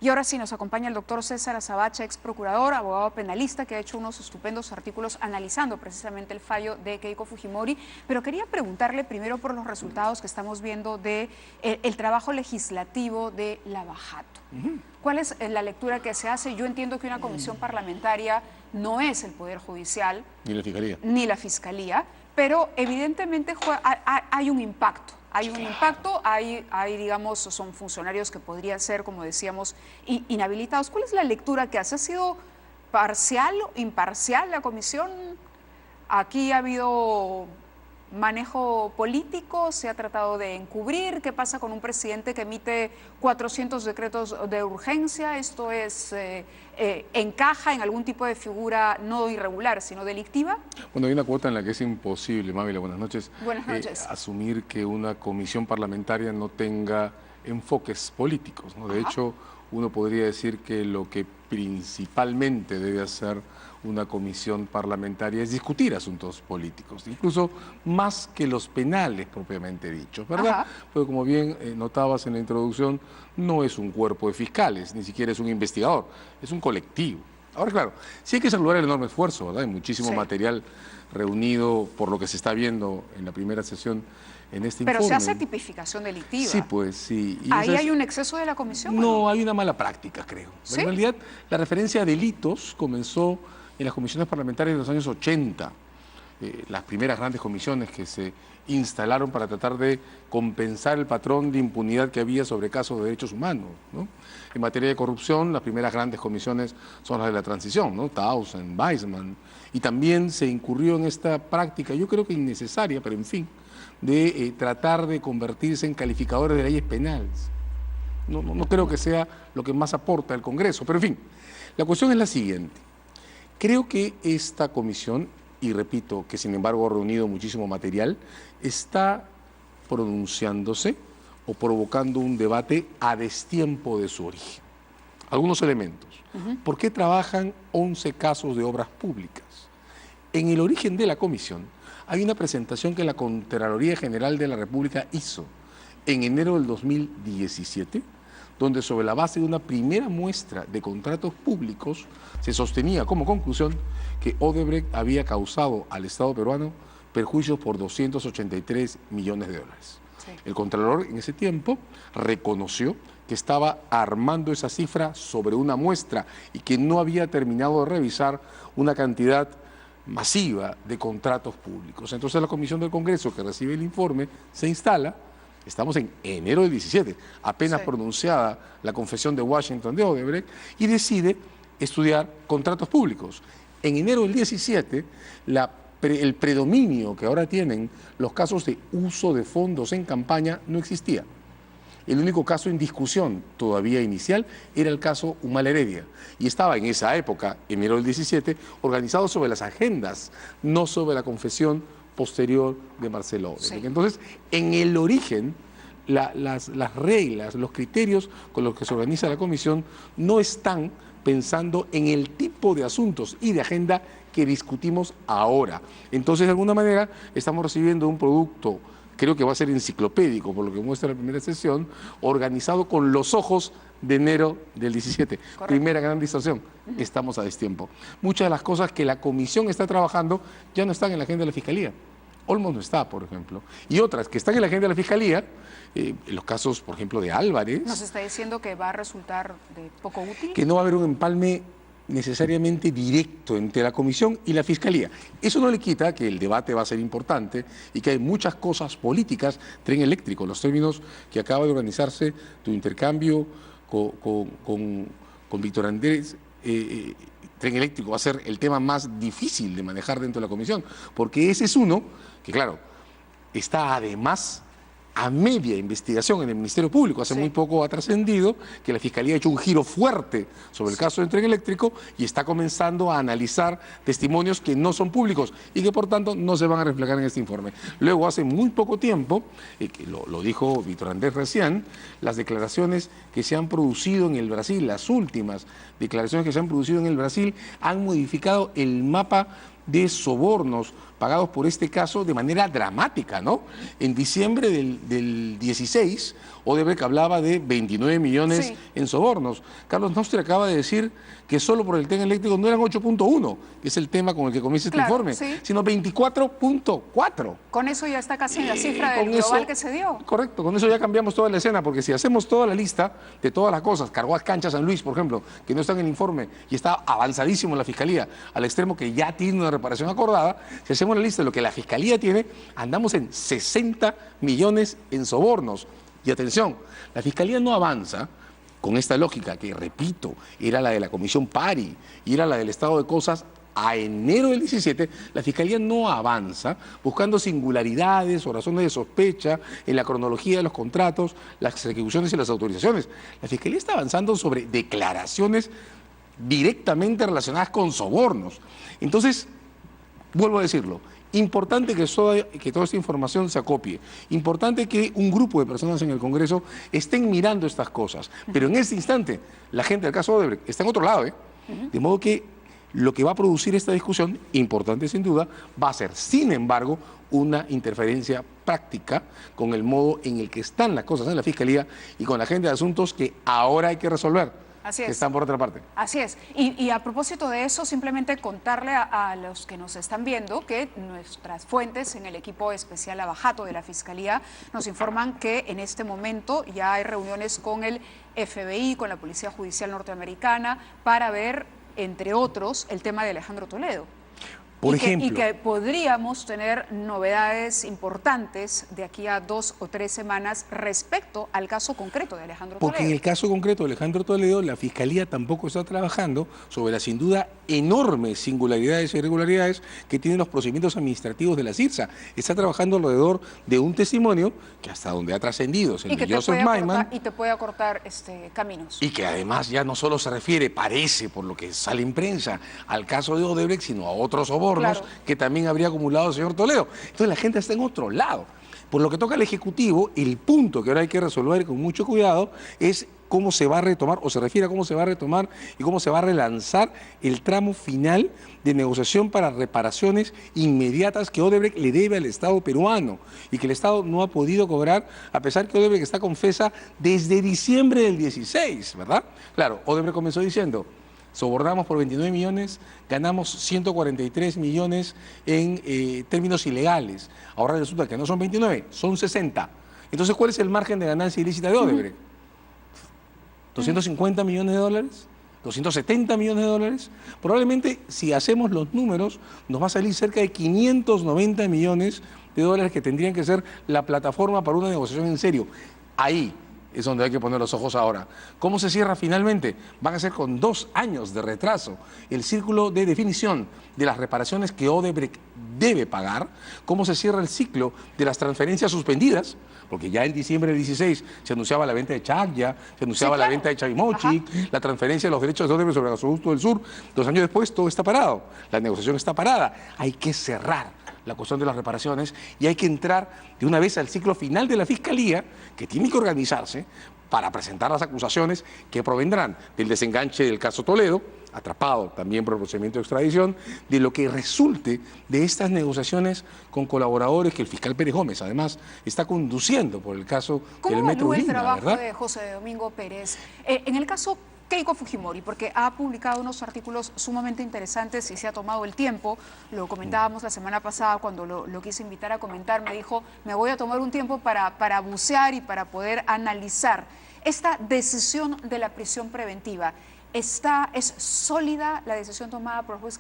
Y ahora sí nos acompaña el doctor César Azabache, ex procurador, abogado penalista, que ha hecho unos estupendos artículos analizando precisamente el fallo de Keiko Fujimori. Pero quería preguntarle primero por los resultados que estamos viendo de el trabajo legislativo de Lava Jato. ¿Cuál es la lectura que se hace? Yo entiendo que una comisión parlamentaria no es el Poder Judicial. Ni la Fiscalía. Ni la Fiscalía, pero evidentemente hay un impacto. Hay un impacto, hay, digamos, son funcionarios que podrían ser, como decíamos, inhabilitados. ¿Cuál es la lectura que hace? ¿Ha sido parcial o imparcial la comisión? ¿Aquí ha habido manejo político? ¿Se ha tratado de encubrir? ¿Qué pasa con un presidente que emite 400 decretos de urgencia? ¿Esto encaja en algún tipo de figura no irregular, sino delictiva? Bueno, hay una cuota en la que es imposible, Mávila, buenas noches, asumir que una comisión parlamentaria no tenga enfoques políticos, ¿no? De hecho, uno podría decir que lo que principalmente debe hacer una comisión parlamentaria es discutir asuntos políticos, incluso más que los penales propiamente dichos, ¿verdad? Porque como bien notabas en la introducción, no es un cuerpo de fiscales, ni siquiera es un investigador, es un colectivo. Ahora, claro, sí hay que saludar el enorme esfuerzo, ¿verdad? Hay muchísimo material reunido por lo que se está viendo en la primera sesión en este informe. Pero se hace tipificación delictiva. Sí, pues, sí. Y ¿ahí hay un exceso de la comisión? No, hay una mala práctica, creo. ¿Sí? En realidad, la referencia a delitos comenzó en las comisiones parlamentarias de los años 80. Las primeras grandes comisiones que se instalaron para tratar de compensar el patrón de impunidad que había sobre casos de derechos humanos, ¿no? En materia de corrupción, las primeras grandes comisiones son las de la transición, ¿no? Tausen, Weizmann, y también se incurrió en esta práctica, yo creo que innecesaria, pero en fin, de tratar de convertirse en calificadores de leyes penales. No creo que sea lo que más aporta el Congreso, pero en fin, la cuestión es la siguiente. Creo que esta comisión, y repito que sin embargo ha reunido muchísimo material, está pronunciándose o provocando un debate a destiempo de su origen. Algunos elementos. ¿Por qué trabajan 11 casos de obras públicas? En el origen de la comisión hay una presentación que la Contraloría General de la República hizo en enero del 2017, donde sobre la base de una primera muestra de contratos públicos se sostenía como conclusión que Odebrecht había causado al Estado peruano perjuicios por 283 millones de dólares. Sí. El Contralor en ese tiempo reconoció que estaba armando esa cifra sobre una muestra y que no había terminado de revisar una cantidad masiva de contratos públicos. Entonces la Comisión del Congreso que recibe el informe se instala. Estamos en enero del 17, apenas pronunciada la confesión de Washington de Odebrecht, y decide estudiar contratos públicos. En enero del 17, el predominio que ahora tienen los casos de uso de fondos en campaña no existía. El único caso en discusión todavía inicial era el caso Humala Heredia, y estaba en esa época, enero del 17, organizado sobre las agendas, no sobre la confesión posterior de Marcelo Odebrecht. Sí. Entonces, en el origen, las reglas, los criterios con los que se organiza la comisión no están pensando en el tipo de asuntos y de agenda que discutimos ahora. Entonces, de alguna manera, estamos recibiendo un producto, creo que va a ser enciclopédico, por lo que muestra la primera sesión, organizado con los ojos de enero del 17. Correcto. Primera gran distorsión, estamos a destiempo. Muchas de las cosas que la comisión está trabajando ya no están en la agenda de la Fiscalía. Olmos no está, por ejemplo. Y otras que están en la agenda de la Fiscalía, los casos, por ejemplo, de Álvarez. ¿Nos está diciendo que va a resultar de poco útil? Que no va a haber un empalme necesariamente directo entre la Comisión y la Fiscalía. Eso no le quita que el debate va a ser importante y que hay muchas cosas políticas, tren eléctrico, los términos que acaba de organizarse, tu intercambio con Víctor Andrés, tren eléctrico va a ser el tema más difícil de manejar dentro de la Comisión, porque ese es uno que, claro, está además a media investigación en el Ministerio Público. Hace muy poco ha trascendido que la Fiscalía ha hecho un giro fuerte sobre el caso del tren eléctrico y está comenzando a analizar testimonios que no son públicos y que por tanto no se van a reflejar en este informe. Luego, hace muy poco tiempo, que lo dijo Víctor Andrés recién, las declaraciones que se han producido en el Brasil, las últimas declaraciones que se han producido en el Brasil, han modificado el mapa de sobornos pagados por este caso de manera dramática, ¿no? En diciembre del 16, Odebrecht hablaba de 29 millones Sí. en sobornos. Carlos Nostri acaba de decir que solo por el tema eléctrico no eran 8.1, que es el tema con el que comienza este Claro, informe, sí. sino 24.4. Con eso ya está casi en la cifra Con del global eso- que se dio. Correcto, con eso ya cambiamos toda la escena, porque si hacemos toda la lista de todas las cosas, Carguas Cancha San Luis, por ejemplo, que no está en el informe y está avanzadísimo en la Fiscalía, al extremo que ya tiene una reparación acordada, si hacemos la lista de lo que la Fiscalía tiene, andamos en 60 millones en sobornos. Y atención, la Fiscalía no avanza con esta lógica, que repito, era la de la Comisión Pari y era la del estado de cosas. A enero del 17, la Fiscalía no avanza buscando singularidades o razones de sospecha en la cronología de los contratos, las ejecuciones y las autorizaciones. La Fiscalía está avanzando sobre declaraciones directamente relacionadas con sobornos. Entonces, vuelvo a decirlo, importante que toda esta información se acopie, importante que un grupo de personas en el Congreso estén mirando estas cosas, pero en este instante la gente del caso Odebrecht está en otro lado, ¿eh? De modo que lo que va a producir esta discusión, importante sin duda, va a ser, sin embargo, una interferencia práctica con el modo en el que están las cosas en la Fiscalía y con la agenda de asuntos que ahora hay que resolver, Así que es. están por otra parte. Así es. Y a propósito de eso, simplemente contarle a los que nos están viendo que nuestras fuentes en el equipo especial Abajato de la Fiscalía nos informan que en este momento ya hay reuniones con el FBI, con la Policía Judicial Norteamericana, para ver, entre otros, el tema de Alejandro Toledo. Por y ejemplo, que podríamos tener novedades importantes de aquí a 2 o 3 semanas respecto al caso concreto de Alejandro porque en Toledo. el caso concreto de Alejandro Toledo, la Fiscalía tampoco está trabajando sobre las sin duda enormes singularidades e irregularidades que tienen los procedimientos administrativos de la CIRSA. Está trabajando alrededor de un testimonio que hasta donde ha trascendido es el Y que de Joseph Maiman, te puede acortar caminos. y que además ya no solo se refiere, parece, por lo que sale en prensa, al caso de Odebrecht, sino a otros sobornos Claro. que también habría acumulado el señor Toledo. Entonces la gente está en otro lado. Por lo que toca al Ejecutivo, el punto que ahora hay que resolver con mucho cuidado es cómo se va a retomar, o se refiere a cómo se va a retomar y cómo se va a relanzar el tramo final de negociación para reparaciones inmediatas que Odebrecht le debe al Estado peruano y que el Estado no ha podido cobrar, a pesar que Odebrecht está confesa desde diciembre del 16, ¿verdad? Claro, Odebrecht comenzó diciendo: sobornamos por 29 millones, ganamos 143 millones en términos ilegales. Ahora resulta que no son 29, son 60. Entonces, ¿cuál es el margen de ganancia ilícita de Odebrecht? ¿250 millones de dólares? ¿270 millones de dólares? Probablemente, si hacemos los números, nos va a salir cerca de 590 millones de dólares que tendrían que ser la plataforma para una negociación en serio. Ahí es donde hay que poner los ojos ahora. ¿Cómo se cierra finalmente? Van a ser con 2 años de retraso el círculo de definición de las reparaciones que Odebrecht debe pagar. ¿Cómo se cierra el ciclo de las transferencias suspendidas? Porque ya en diciembre del 16 se anunciaba la venta de Chagya, se anunciaba la venta de Chavimochic, la transferencia de los derechos de Odebrecht sobre el gasoducto del sur. 2 años después todo está parado, la negociación está parada. Hay que cerrar la cuestión de las reparaciones y hay que entrar de una vez al ciclo final de la Fiscalía, que tiene que organizarse para presentar las acusaciones que provendrán del desenganche del caso Toledo, atrapado también por el procedimiento de extradición, de lo que resulte de estas negociaciones con colaboradores que el fiscal Pérez Gómez, además, está conduciendo por el caso ¿Cómo del Metro evalúa el Lima, trabajo ¿verdad? de José Domingo Pérez? En el caso Keiko Fujimori, porque ha publicado unos artículos sumamente interesantes y se ha tomado el tiempo, lo comentábamos la semana pasada cuando lo quise invitar a comentar, me dijo, me voy a tomar un tiempo para bucear y para poder analizar esta decisión de la prisión preventiva. ¿Es sólida la decisión tomada por el juez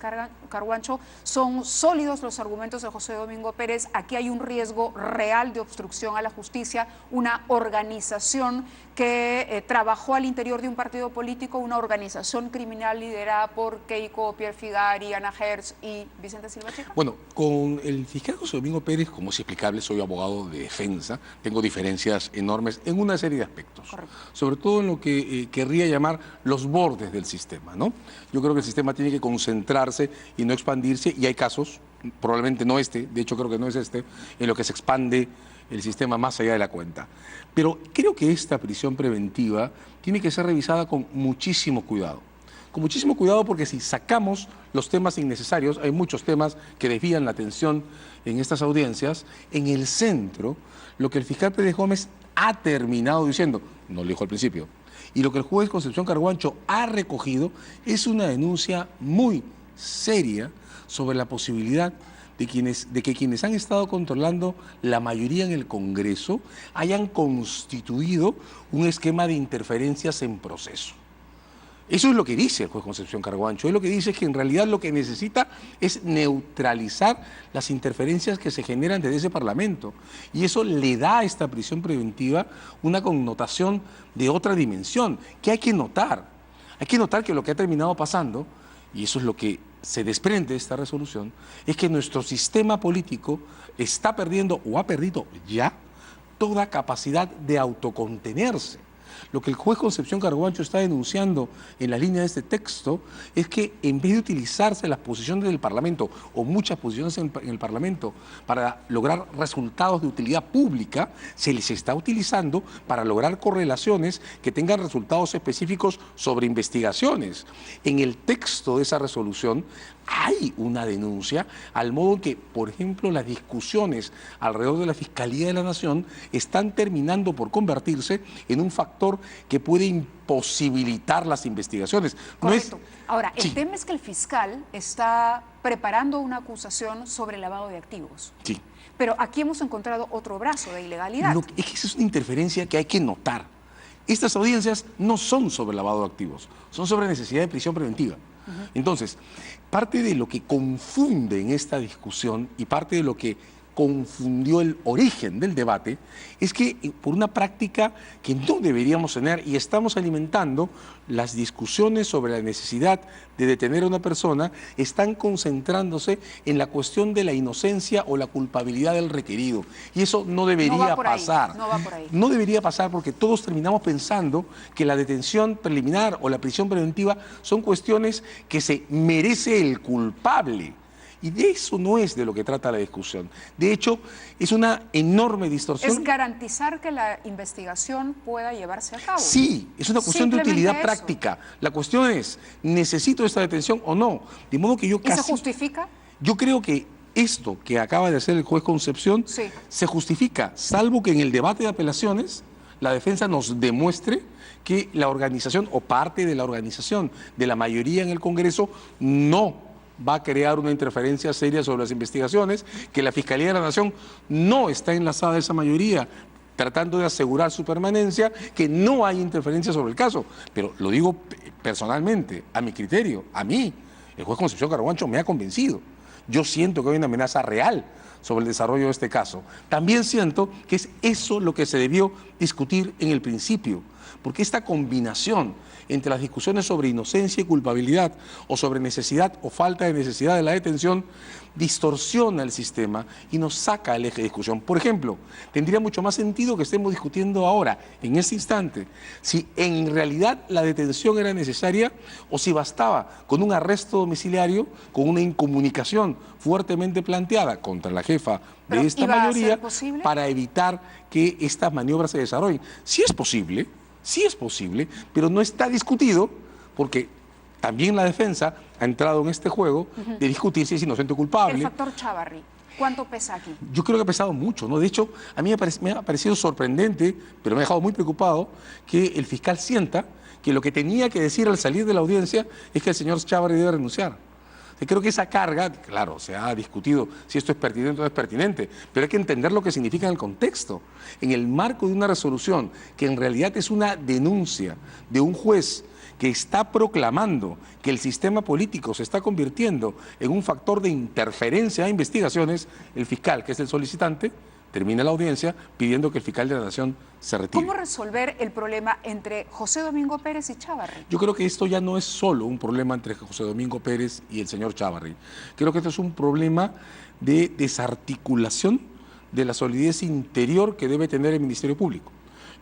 Carguancho? ¿Son sólidos los argumentos de José Domingo Pérez? Aquí hay un riesgo real de obstrucción a la justicia, una organización que trabajó al interior de un partido político, una organización criminal liderada por Keiko, Pierre Figari, Ana Hertz y Vicente Silva Chica. Bueno, con el fiscal José Domingo Pérez, como es explicable, soy abogado de defensa, tengo diferencias enormes en una serie de aspectos. Correcto. Sobre todo en lo que querría llamar los bordes del sistema, ¿no? Yo creo que el sistema tiene que concentrarse y no expandirse, y hay casos, probablemente no este, de hecho creo que no es este, en lo que se expande el sistema más allá de la cuenta. Pero creo que esta prisión preventiva tiene que ser revisada con muchísimo cuidado. con muchísimo cuidado, porque si sacamos los temas innecesarios, hay muchos temas que desvían la atención en estas audiencias. En el centro, lo que el fiscal Pérez Gómez ha terminado diciendo, no lo dijo al principio, y lo que el juez Concepción Carhuancho ha recogido es una denuncia muy seria sobre la posibilidad de que quienes han estado controlando la mayoría en el Congreso hayan constituido un esquema de interferencias en proceso. Eso es lo que dice el juez Concepción Carhuancho. Él lo que dice es que en realidad lo que necesita es neutralizar las interferencias que se generan desde ese Parlamento. Y eso le da a esta prisión preventiva una connotación de otra dimensión, que hay que notar. Hay que notar que lo que ha terminado pasando, y eso es lo que se desprende de esta resolución, es que nuestro sistema político está perdiendo o ha perdido ya toda capacidad de autocontenerse. Lo que el juez Concepción Carhuancho está denunciando en la línea de este texto es que en vez de utilizarse las posiciones del Parlamento o muchas posiciones en el Parlamento para lograr resultados de utilidad pública, se les está utilizando para lograr correlaciones que tengan resultados específicos sobre investigaciones. En el texto de esa resolución hay una denuncia al modo que, por ejemplo, las discusiones alrededor de la Fiscalía de la Nación están terminando por convertirse en un factor que puede imposibilitar las investigaciones. Correcto. Ahora, Sí. el tema es que el fiscal está preparando una acusación sobre lavado de activos. Sí. Pero aquí hemos encontrado otro brazo de ilegalidad. Es que esa es una interferencia que hay que notar. Estas audiencias no son sobre lavado de activos, son sobre necesidad de prisión preventiva. Entonces, parte de lo que confunde en esta discusión y parte de lo que confundió el origen del debate es que por una práctica que no deberíamos tener, y estamos alimentando las discusiones sobre la necesidad de detener a una persona, están concentrándose en la cuestión de la inocencia o la culpabilidad del requerido, y eso no debería pasar. No va por ahí. No debería pasar, porque todos terminamos pensando que la detención preliminar o la prisión preventiva son cuestiones que se merece el culpable. Y de eso no es de lo que trata la discusión. De hecho, es una enorme distorsión. Es garantizar que la investigación pueda llevarse a cabo. Sí, es una cuestión de Simplemente utilidad eso. práctica. La cuestión es, ¿necesito esta detención o no? De modo que yo ¿Y se justifica? Yo creo que esto que acaba de hacer el juez Concepción Sí. se justifica, salvo que en el debate de apelaciones la defensa nos demuestre que la organización o parte de la organización de la mayoría en el Congreso no va a crear una interferencia seria sobre las investigaciones, que la Fiscalía de la Nación no está enlazada a esa mayoría, tratando de asegurar su permanencia, que no hay interferencia sobre el caso. Pero lo digo personalmente, a mi criterio, a mí, el juez Concepción Carhuancho me ha convencido. Yo siento que hay una amenaza real sobre el desarrollo de este caso. También siento que es eso lo que se debió discutir en el principio, porque esta combinación entre las discusiones sobre inocencia y culpabilidad o sobre necesidad o falta de necesidad de la detención distorsiona el sistema y nos saca el eje de discusión. Por ejemplo, tendría mucho más sentido que estemos discutiendo ahora, en este instante, si en realidad la detención era necesaria o si bastaba con un arresto domiciliario, con una incomunicación fuertemente planteada contra la jefa ¿Pero de esta iba a ser mayoría posible? para evitar que estas maniobras se desarrollen. Sí es posible, pero no está discutido porque también la defensa ha entrado en este juego de discutir si es inocente o culpable. El factor Chávarri, ¿cuánto pesa aquí? Yo creo que ha pesado mucho, ¿no? De hecho, a mí me ha parecido sorprendente, pero me ha dejado muy preocupado, que el fiscal sienta que lo que tenía que decir al salir de la audiencia es que el señor Chávarri debe renunciar. Creo que esa carga, claro, se ha discutido si esto es pertinente o no es pertinente, pero hay que entender lo que significa en el contexto. En el marco de una resolución que en realidad es una denuncia de un juez que está proclamando que el sistema político se está convirtiendo en un factor de interferencia a investigaciones, el fiscal, que es el solicitante, termina la audiencia pidiendo que el fiscal de la Nación se retire. ¿Cómo resolver el problema entre José Domingo Pérez y Chávarri? Yo creo que esto ya no es solo un problema entre José Domingo Pérez y el señor Chávarri. Creo que esto es un problema de desarticulación de la solidez interior que debe tener el Ministerio Público.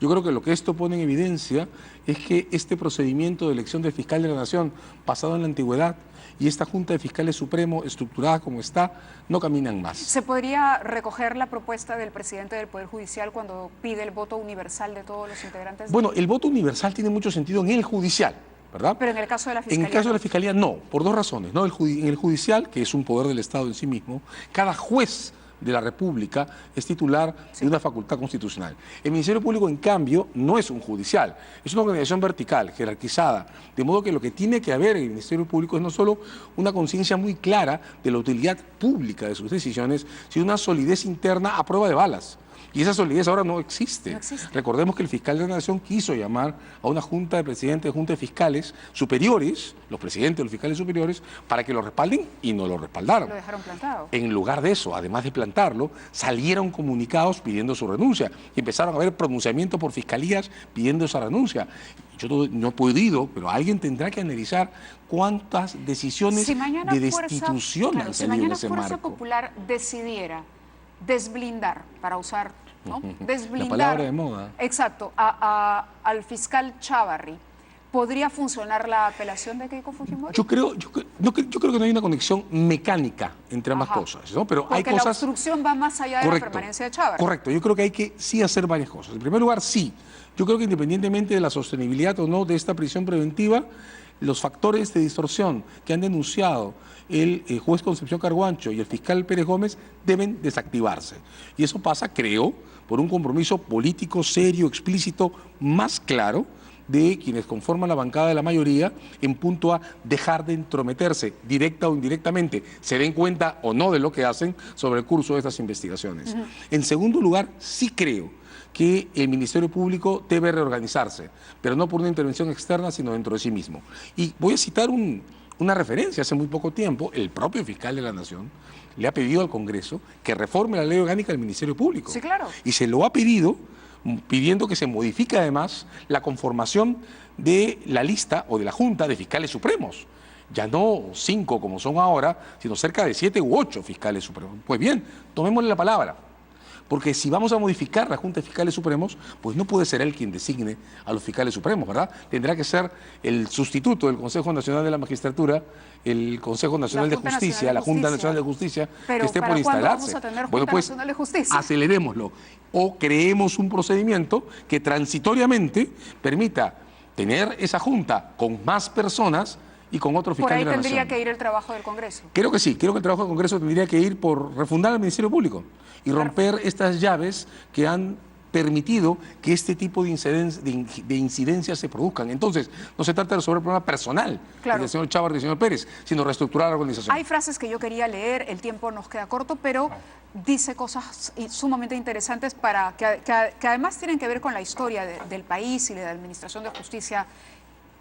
Yo creo que lo que esto pone en evidencia es que este procedimiento de elección del fiscal de la Nación, basado en la antigüedad, y esta Junta de Fiscales Supremo, estructurada como está, no caminan más. ¿Se podría recoger la propuesta del presidente del Poder Judicial cuando pide el voto universal de todos los integrantes? Bueno, el voto universal tiene mucho sentido en el judicial. ¿verdad? Pero en el caso de la En Fiscalía. el caso de la Fiscalía no, por dos razones, ¿no? En el judicial, que es un poder del Estado en sí mismo, cada juez de la República es titular de una facultad constitucional. El Ministerio Público, en cambio, no es un judicial, es una organización vertical, jerarquizada, de modo que lo que tiene que haber en el Ministerio Público es no solo una conciencia muy clara de la utilidad pública de sus decisiones, sino una solidez interna a prueba de balas. Y esa solidez ahora no existe. No existe. Recordemos que el fiscal de la Nación quiso llamar a una junta de presidentes de junta de fiscales superiores, los presidentes de los fiscales superiores, para que lo respalden y no lo respaldaron. Lo dejaron plantado. En lugar de eso, además de plantarlo, salieron comunicados pidiendo su renuncia y empezaron a haber pronunciamientos por fiscalías pidiendo esa renuncia. Yo no he podido, pero alguien tendrá que analizar cuántas decisiones de destitución han si salido en mañana ese Fuerza marco. Popular decidiera desblindar, para usar, ¿no? Desblindar. La palabra de moda. Exacto, al fiscal Chávarri. ¿Podría funcionar la apelación de Keiko Fujimori? Yo creo que no hay una conexión mecánica entre ambas cosas, ¿no? Pero hay Porque cosas. la obstrucción va más allá de la permanencia de Chávarri. Correcto, yo creo que hay que sí hacer varias cosas. En primer lugar, sí. Yo creo que independientemente de la sostenibilidad o no de esta prisión preventiva, los factores de distorsión que han denunciado el juez Concepción Carguancho y el fiscal Pérez Gómez deben desactivarse. Y eso pasa, creo, por un compromiso político serio, explícito, más claro de quienes conforman la bancada de la mayoría en punto a dejar de entrometerse, directa o indirectamente, se den cuenta o no de lo que hacen sobre el curso de estas investigaciones. En segundo lugar, sí creo que el Ministerio Público debe reorganizarse, pero no por una intervención externa, sino dentro de sí mismo. Y voy a citar una referencia. Hace muy poco tiempo, el propio fiscal de la Nación le ha pedido al Congreso que reforme la ley orgánica del Ministerio Público. Sí, claro. Y se lo ha pedido pidiendo que se modifique además la conformación de la lista o de la Junta de Fiscales Supremos. Ya no 5 como son ahora, sino cerca de 7 u 8 fiscales supremos. Pues bien, tomémosle la palabra. Porque si vamos a modificar la Junta de Fiscales Supremos, pues no puede ser él quien designe a los fiscales supremos, ¿verdad? Tendrá que ser el sustituto del Consejo Nacional de la Magistratura, el Consejo Nacional de Justicia, la Junta Nacional de Justicia, que esté por instalarse. ¿Vamos a tener Bueno, Junta pues Nacional de Justicia? acelerémoslo. O creemos un procedimiento que transitoriamente permita tener esa Junta con más personas y con otro fiscal de la Nación. Por ahí tendría que ir el trabajo del Congreso. Creo que sí, creo que el trabajo del Congreso tendría que ir por refundar el Ministerio Público y romper estas llaves que han permitido que este tipo de incidencias se produzcan. Entonces, no se trata de resolver el problema personal del señor Chávarri y del señor Pérez, sino reestructurar la organización. Hay frases que yo quería leer, el tiempo nos queda corto, pero dice cosas sumamente interesantes que además tienen que ver con la historia del país y de la administración de justicia,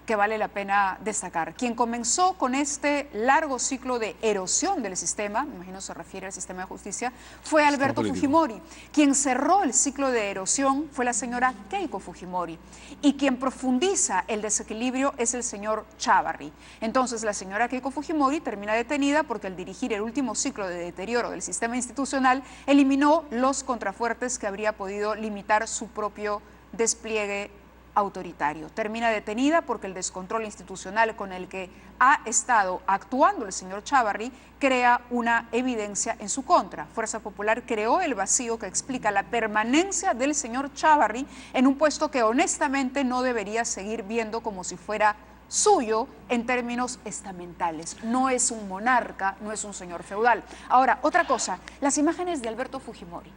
que vale la pena destacar. Quien comenzó con este largo ciclo de erosión del sistema, me imagino se refiere al sistema de justicia, fue Alberto Fujimori. Quien cerró el ciclo de erosión fue la señora Keiko Fujimori. Y quien profundiza el desequilibrio es el señor Chávarri. Entonces la señora Keiko Fujimori termina detenida porque al dirigir el último ciclo de deterioro del sistema institucional eliminó los contrafuertes que habría podido limitar su propio despliegue autoritario. Termina detenida porque el descontrol institucional con el que ha estado actuando el señor Chávarri crea una evidencia en su contra. Fuerza Popular creó el vacío que explica la permanencia del señor Chávarri en un puesto que honestamente no debería seguir viendo como si fuera suyo en términos estamentales. No es un monarca, no es un señor feudal. Ahora, otra cosa, las imágenes de Alberto Fujimori.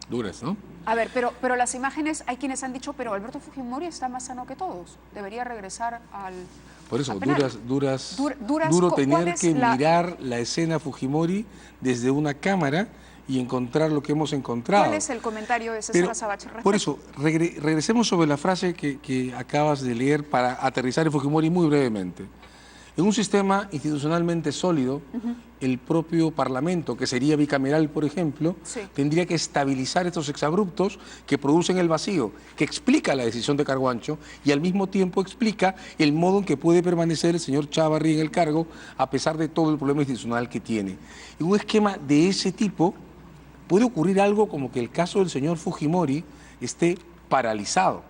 Duras, ¿no? A ver, pero las imágenes, hay quienes han dicho, pero Alberto Fujimori está más sano que todos. Debería regresar al... Por eso, duras, duro tener que mirar la escena Fujimori desde una cámara y encontrar lo que hemos encontrado. ¿Cuál es el comentario de César Azabache? Por eso, regresemos sobre la frase que acabas de leer para aterrizar en Fujimori muy brevemente. En un sistema institucionalmente sólido, el propio Parlamento, que sería bicameral, por ejemplo, tendría que estabilizar estos exabruptos que producen el vacío, que explica la decisión de Carguancho y al mismo tiempo explica el modo en que puede permanecer el señor Chávarri en el cargo a pesar de todo el problema institucional que tiene. En un esquema de ese tipo puede ocurrir algo como que el caso del señor Fujimori esté paralizado.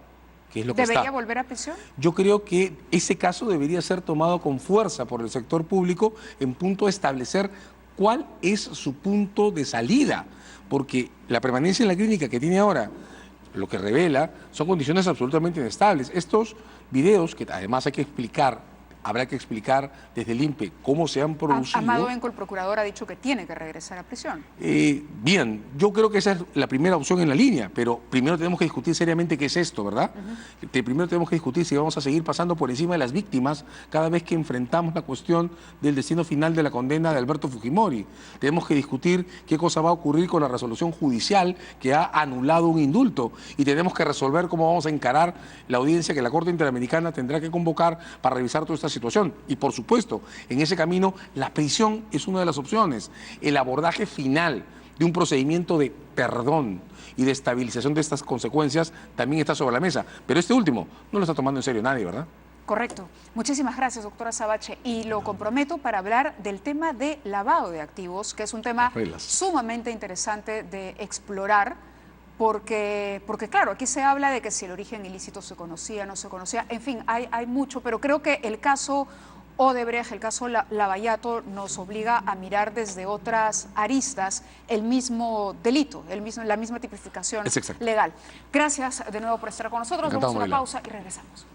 Que es lo que ¿Debería volver a prisión? Yo creo que ese caso debería ser tomado con fuerza por el sector público en punto a establecer cuál es su punto de salida, porque la permanencia en la clínica que tiene ahora, lo que revela, son condiciones absolutamente inestables. Estos videos que además hay que explicar, habrá que explicar desde el INPE cómo se han producido. Amado Enco, el procurador, ha dicho que tiene que regresar a prisión. Bien, yo creo que esa es la primera opción en la línea, pero primero tenemos que discutir seriamente qué es esto, ¿verdad? Primero tenemos que discutir si vamos a seguir pasando por encima de las víctimas cada vez que enfrentamos la cuestión del destino final de la condena de Alberto Fujimori. Tenemos que discutir qué cosa va a ocurrir con la resolución judicial que ha anulado un indulto y tenemos que resolver cómo vamos a encarar la audiencia que la Corte Interamericana tendrá que convocar para revisar toda esta situación. Y por supuesto, en ese camino la prisión es una de las opciones. El abordaje final de un procedimiento de perdón y de estabilización de estas consecuencias también está sobre la mesa. Pero este último no lo está tomando en serio nadie, ¿verdad? Correcto. Muchísimas gracias, doctora Sabache. Y lo comprometo para hablar del tema de lavado de activos, que es un tema sumamente interesante de explorar, porque claro, aquí se habla de que si el origen ilícito se conocía, no se conocía, en fin, hay mucho, pero creo que el caso Odebrecht, el caso Lavallato, nos obliga a mirar desde otras aristas el mismo delito, la misma tipificación legal. Gracias de nuevo por estar con nosotros. Vamos a una pausa y regresamos.